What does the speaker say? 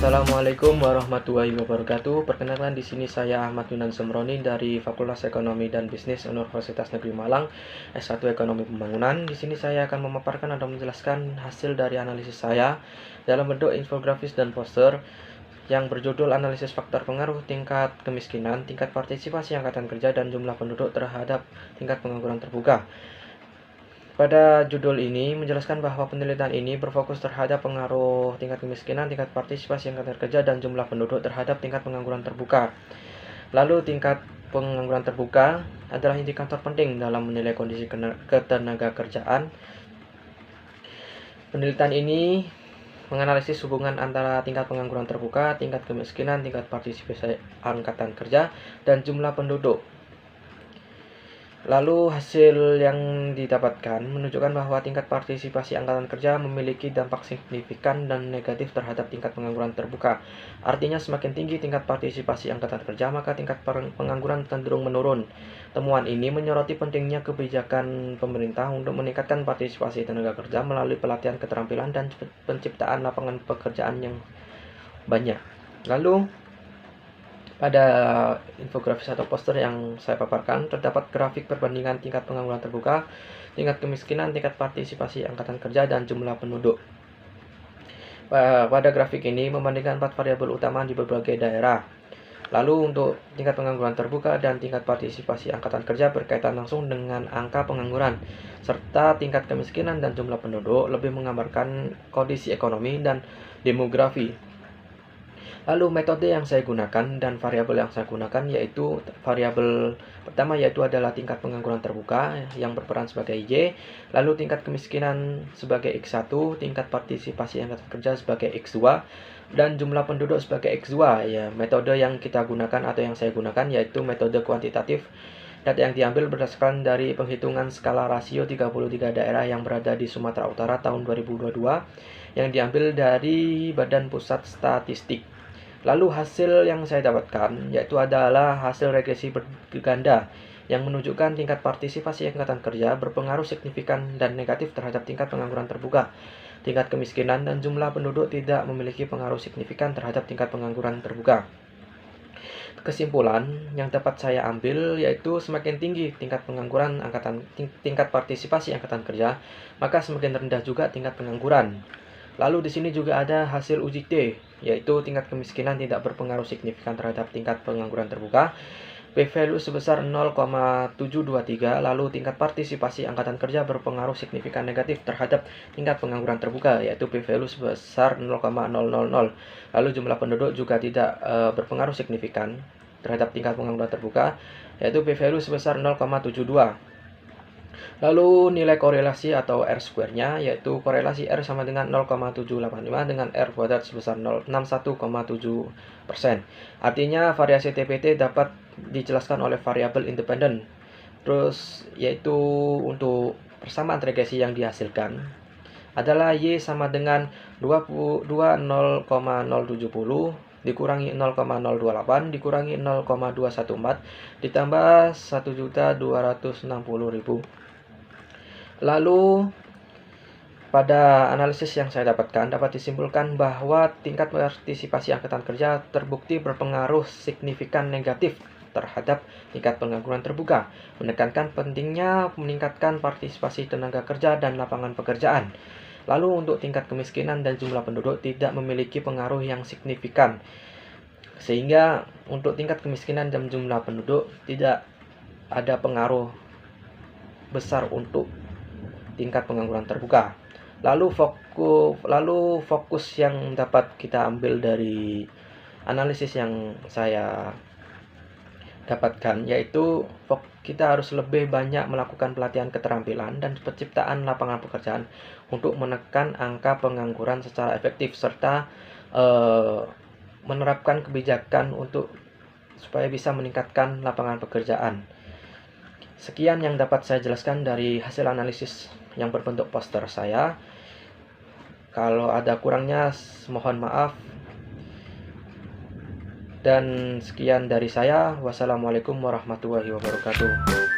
Assalamualaikum warahmatullahi wabarakatuh. Perkenalkan, di sini saya Ahmad Yunan Semroni dari Fakultas Ekonomi dan Bisnis Universitas Negeri Malang, S1 Ekonomi Pembangunan. Di sini saya akan memaparkan atau menjelaskan hasil dari analisis saya dalam bentuk infografis dan poster yang berjudul Analisis Faktor Pengaruh Tingkat Kemiskinan, Tingkat Partisipasi Angkatan Kerja, dan Jumlah Penduduk terhadap Tingkat Pengangguran Terbuka. Pada judul ini menjelaskan bahwa penelitian ini berfokus terhadap pengaruh tingkat kemiskinan, tingkat partisipasi angkatan kerja, dan jumlah penduduk terhadap tingkat pengangguran terbuka. Lalu tingkat pengangguran terbuka adalah indikator penting dalam menilai kondisi ketenaga kerjaan. Penelitian ini menganalisis hubungan antara tingkat pengangguran terbuka, tingkat kemiskinan, tingkat partisipasi angkatan kerja, dan jumlah penduduk. Lalu hasil yang didapatkan menunjukkan bahwa tingkat partisipasi angkatan kerja memiliki dampak signifikan dan negatif terhadap tingkat pengangguran terbuka. Artinya semakin tinggi tingkat partisipasi angkatan kerja, maka tingkat pengangguran cenderung menurun. Temuan ini menyoroti pentingnya kebijakan pemerintah untuk meningkatkan partisipasi tenaga kerja melalui pelatihan keterampilan dan penciptaan lapangan pekerjaan yang banyak. Lalu pada infografis atau poster yang saya paparkan, terdapat grafik perbandingan tingkat pengangguran terbuka, tingkat kemiskinan, tingkat partisipasi angkatan kerja, dan jumlah penduduk. Pada grafik ini membandingkan 4 variabel utama di berbagai daerah. Lalu untuk tingkat pengangguran terbuka dan tingkat partisipasi angkatan kerja berkaitan langsung dengan angka pengangguran, serta tingkat kemiskinan dan jumlah penduduk lebih menggambarkan kondisi ekonomi dan demografi. Lalu metode yang saya gunakan dan variabel yang saya gunakan yaitu variabel pertama yaitu adalah tingkat pengangguran terbuka yang berperan sebagai Y, lalu tingkat kemiskinan sebagai X1, tingkat partisipasi angkatan kerja sebagai X2, dan jumlah penduduk sebagai X2. Ya, metode yang kita gunakan atau yang saya gunakan yaitu metode kuantitatif. Data yang diambil berdasarkan dari penghitungan skala rasio 33 daerah yang berada di Sumatera Utara tahun 2022 yang diambil dari Badan Pusat Statistik. Lalu hasil yang saya dapatkan yaitu adalah hasil regresi berganda yang menunjukkan tingkat partisipasi angkatan kerja berpengaruh signifikan dan negatif terhadap tingkat pengangguran terbuka. Tingkat kemiskinan dan jumlah penduduk tidak memiliki pengaruh signifikan terhadap tingkat pengangguran terbuka. Kesimpulan yang dapat saya ambil yaitu semakin tinggi tingkat pengangguran tingkat partisipasi angkatan kerja, maka semakin rendah juga tingkat pengangguran. Lalu di sini juga ada hasil uji T, yaitu tingkat kemiskinan tidak berpengaruh signifikan terhadap tingkat pengangguran terbuka, p-value sebesar 0,723, lalu tingkat partisipasi angkatan kerja berpengaruh signifikan negatif terhadap tingkat pengangguran terbuka, yaitu p-value sebesar 0,000. Lalu jumlah penduduk juga tidak berpengaruh signifikan terhadap tingkat pengangguran terbuka, yaitu p-value sebesar 0,72. Lalu nilai korelasi atau R-square-nya yaitu korelasi R sama dengan 0,785 dengan R kuadrat sebesar 061,7%. Artinya variasi TPT dapat dijelaskan oleh variabel independen. Terus yaitu untuk persamaan regresi yang dihasilkan adalah Y sama dengan 0,070 dikurangi 0,028 dikurangi 0,214 ditambah 1.260.000. Lalu pada analisis yang saya dapatkan dapat disimpulkan bahwa tingkat partisipasi angkatan kerja terbukti berpengaruh signifikan negatif terhadap tingkat pengangguran terbuka, menekankan pentingnya meningkatkan partisipasi tenaga kerja dan lapangan pekerjaan. Lalu untuk tingkat kemiskinan dan jumlah penduduk tidak memiliki pengaruh yang signifikan, sehingga untuk tingkat kemiskinan dan jumlah penduduk tidak ada pengaruh besar untuk tingkat pengangguran terbuka. Lalu fokus yang dapat kita ambil dari analisis yang saya dapatkan yaitu kita harus lebih banyak melakukan pelatihan keterampilan dan penciptaan lapangan pekerjaan untuk menekan angka pengangguran secara efektif serta menerapkan kebijakan supaya bisa meningkatkan lapangan pekerjaan. Sekian yang dapat saya jelaskan dari hasil analisis yang berbentuk poster saya. Kalau ada kurangnya mohon maaf. Dan sekian dari saya. Wassalamualaikum warahmatullahi wabarakatuh.